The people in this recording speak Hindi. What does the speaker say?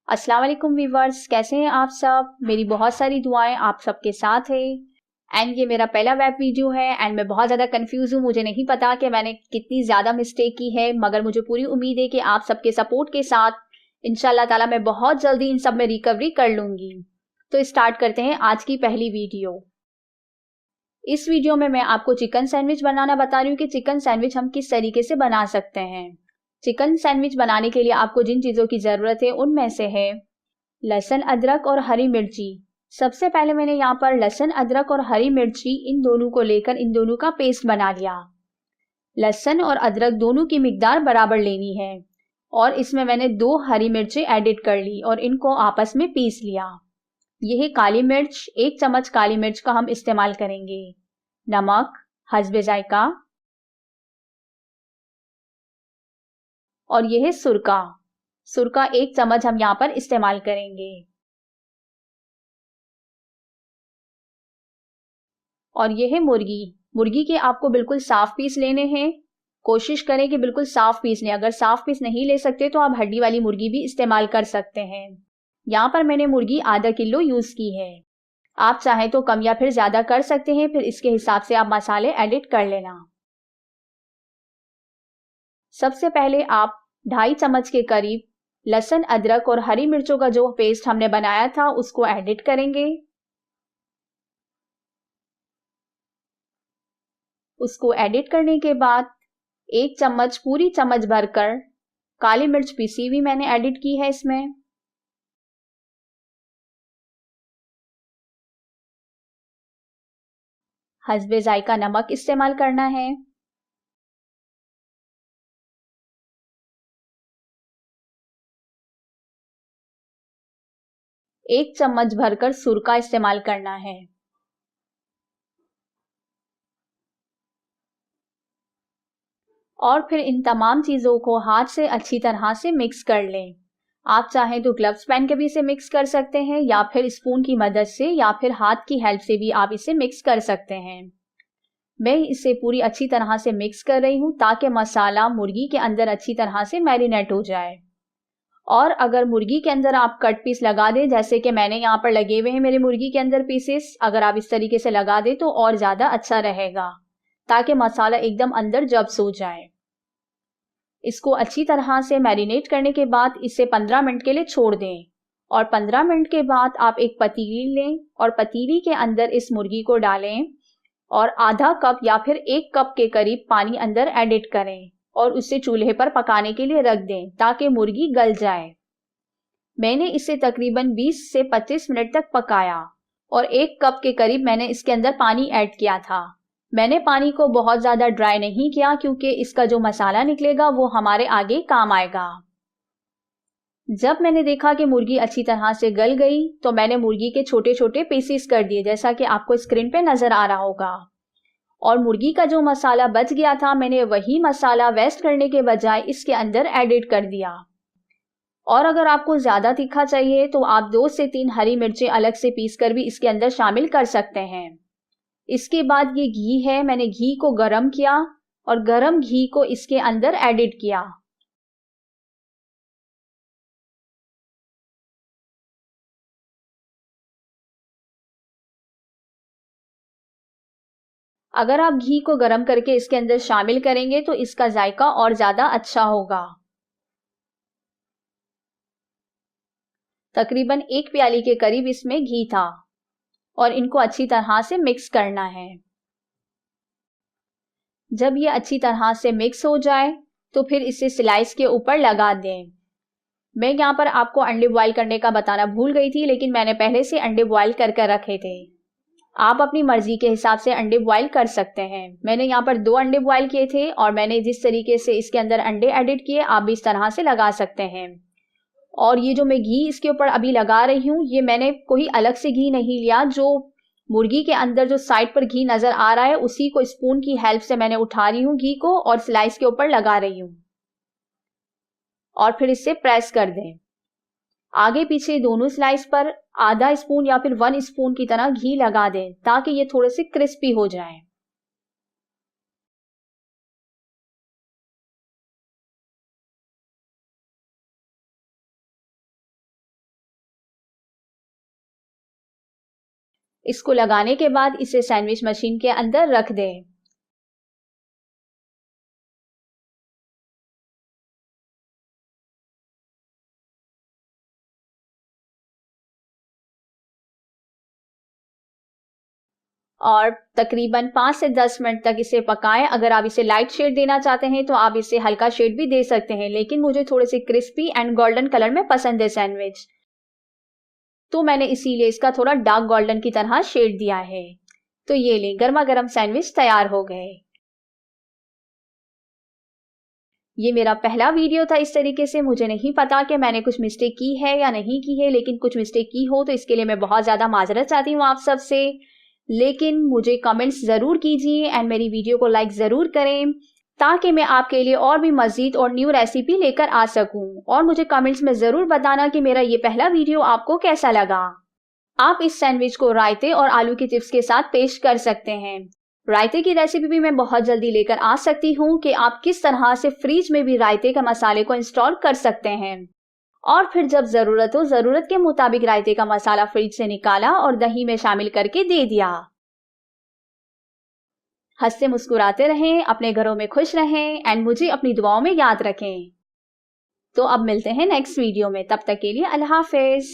अस्सलाम वालेकुम व्यूवर्स, कैसे हैं आप सब। मेरी बहुत सारी दुआएं आप सबके साथ है। एंड ये मेरा पहला वेब वीडियो है एंड मैं बहुत ज़्यादा कंफ्यूज हूँ। मुझे नहीं पता कि मैंने कितनी ज़्यादा मिस्टेक की है, मगर मुझे पूरी उम्मीद है कि आप सबके सपोर्ट के साथ इंशाल्लाह ताला मैं बहुत जल्दी इन सब में रिकवरी कर लूँगी। तो स्टार्ट करते हैं आज की पहली वीडियो। इस वीडियो में मैं आपको चिकन सैंडविच बनाना बता रही हूँ कि चिकन सैंडविच हम किस तरीके से बना सकते हैं। चिकन सैंडविच बनाने के लिए आपको जिन चीज़ों की ज़रूरत है उनमें से है लहसुन, अदरक और हरी मिर्ची। सबसे पहले मैंने यहाँ पर लहसुन, अदरक और हरी मिर्ची इन दोनों को लेकर इन दोनों का पेस्ट बना लिया। लहसुन और अदरक दोनों की मिकदार बराबर लेनी है और इसमें मैंने 2 हरी मिर्ची एडिट कर ली और इनको आपस में पीस लिया। यह काली मिर्च, 1 चम्मच काली मिर्च का हम इस्तेमाल करेंगे। नमक हस्बे जायका और यह सुरका। सुरका 1 चम्मच हम यहाँ पर इस्तेमाल करेंगे। और यह है मुर्गी। मुर्गी के आपको बिल्कुल साफ पीस लेने हैं। कोशिश करें कि बिल्कुल साफ पीस लें। अगर साफ पीस नहीं ले सकते तो आप हड्डी वाली मुर्गी भी इस्तेमाल कर सकते हैं। यहाँ पर मैंने मुर्गी आधा किलो यूज की है। आप चाहें तो कम या फिर ज्यादा कर सकते हैं, फिर इसके हिसाब से आप मसाले एडिट कर लेना। सबसे पहले आप 2.5 चम्मच के करीब लहसुन, अदरक और हरी मिर्चों का जो पेस्ट हमने बनाया था उसको एडिट करेंगे। उसको एडिट करने के बाद 1 चम्मच, पूरी चम्मच भरकर काली मिर्च पीसी हुई मैंने एडिट की है इसमें। हस्बे जायका नमक इस्तेमाल करना है। 1 चम्मच भरकर सुरका इस्तेमाल करना है। और फिर इन तमाम चीजों को हाथ से अच्छी तरह से मिक्स कर लें। आप चाहें तो ग्लव्स पहन के भी इसे मिक्स कर सकते हैं या फिर स्पून की मदद से या फिर हाथ की हेल्प से भी आप इसे मिक्स कर सकते हैं। मैं इसे पूरी अच्छी तरह से मिक्स कर रही हूँ ताकि मसाला मुर्गी के अंदर अच्छी तरह से मैरिनेट हो जाए। और अगर मुर्गी के अंदर आप कट पीस लगा दें, जैसे कि मैंने यहाँ पर लगे हुए हैं मेरे मुर्गी के अंदर पीसेस, अगर आप इस तरीके से लगा दें तो और ज़्यादा अच्छा रहेगा ताकि मसाला एकदम अंदर जब्स हो जाए। इसको अच्छी तरह से मैरिनेट करने के बाद इसे 15 मिनट के लिए छोड़ दें। और 15 मिनट के बाद आप एक पतीली लें और पतीली के अंदर इस मुर्गी को डालें और आधा कप या फिर 1 कप के करीब पानी अंदर एडिट करें और उसे चूल्हे पर पकाने के लिए रख दें ताकि मुर्गी गल जाए। मैंने इसे तकरीबन 20 से 25 मिनट तक पकाया और 1 कप के करीब मैंने इसके अंदर पानी ऐड किया था। मैंने पानी को बहुत ज़्यादा ड्राई नहीं किया क्योंकि इसका जो मसाला निकलेगा वो हमारे आगे काम आएगा। जब मैंने देखा कि मुर्गी अच्छी तरह से गल गई तो मैंने मुर्गी के छोटे छोटे पीसेस कर दिए, जैसा कि आपको स्क्रीन पे नजर आ रहा होगा। और मुर्गी का जो मसाला बच गया था मैंने वही मसाला वेस्ट करने के बजाय इसके अंदर एडिट कर दिया। और अगर आपको ज़्यादा तीखा चाहिए तो आप 2 से 3 हरी मिर्चें अलग से पीस कर भी इसके अंदर शामिल कर सकते हैं। इसके बाद ये घी है, मैंने घी को गरम किया और गरम घी को इसके अंदर एडिट किया। अगर आप घी को गरम करके इसके अंदर शामिल करेंगे तो इसका जायका और ज़्यादा अच्छा होगा। तकरीबन 1 प्याली के करीब इसमें घी था और इनको अच्छी तरह से मिक्स करना है। जब ये अच्छी तरह से मिक्स हो जाए तो फिर इसे स्लाइस के ऊपर लगा दें। मैं यहाँ पर आपको अंडे बॉईल करने का बताना भूल गई थी, लेकिन मैंने पहले से अंडे बॉईल कर रखे थे। आप अपनी मर्जी के हिसाब से अंडे बॉईल कर सकते हैं। मैंने यहाँ पर 2 अंडे बॉईल किए थे और मैंने जिस तरीके से इसके अंदर अंडे एडिट किए आप भी इस तरह से लगा सकते हैं। और ये जो मैं घी इसके ऊपर अभी लगा रही हूँ ये मैंने कोई अलग से घी नहीं लिया, जो मुर्गी के अंदर जो साइड पर घी नजर आ रहा है उसी को स्पून की हेल्प से मैंने उठा रही हूँ घी को और स्लाइस के ऊपर लगा रही हूँ और फिर इससे प्रेस कर दें। आगे पीछे दोनों स्लाइस पर आधा स्पून या फिर 1 स्पून की तरह घी लगा दें ताकि ये थोड़े से क्रिस्पी हो जाएं। इसको लगाने के बाद इसे सैंडविच मशीन के अंदर रख दें। और तकरीबन 5 से 10 मिनट तक इसे पकाएं। अगर आप इसे लाइट शेड देना चाहते हैं तो आप इसे हल्का शेड भी दे सकते हैं, लेकिन मुझे थोड़े से क्रिस्पी एंड गोल्डन कलर में पसंद है सैंडविच, तो मैंने इसीलिए इसका थोड़ा डार्क गोल्डन की तरह शेड दिया है। तो ये ले, गर्मा गर्म सैंडविच तैयार हो गए। ये मेरा पहला वीडियो था इस तरीके से। मुझे नहीं पता कि मैंने कुछ मिस्टेक की है या नहीं की है, लेकिन कुछ मिस्टेक की हो तो इसके लिए मैं बहुत ज़्यादा माजरत चाहती हूँ आप सबसे। लेकिन मुझे कमेंट्स ज़रूर कीजिए एंड मेरी वीडियो को लाइक ज़रूर करें, ताकि मैं आपके लिए और भी मज़ीद और न्यू रेसिपी लेकर आ सकूं। और मुझे कमेंट्स में ज़रूर बताना कि मेरा ये पहला वीडियो आपको कैसा लगा। आप इस सैंडविच को रायते और आलू की चिप्स के साथ पेश कर सकते हैं। रायते की रेसिपी भी मैं बहुत जल्दी लेकर आ सकती हूँ कि आप किस तरह से फ्रिज में भी रायते के मसाले को इंस्टॉल कर सकते हैं, और फिर जब ज़रूरत हो ज़रूरत के मुताबिक रायते का मसाला फ्रिज से निकाला और दही में शामिल करके दे दिया। हंसते मुस्कुराते रहें, अपने घरों में खुश रहें एंड मुझे अपनी दुआओं में याद रखें। तो अब मिलते हैं नेक्स्ट वीडियो में, तब तक के लिए अल्लाह हाफिज़।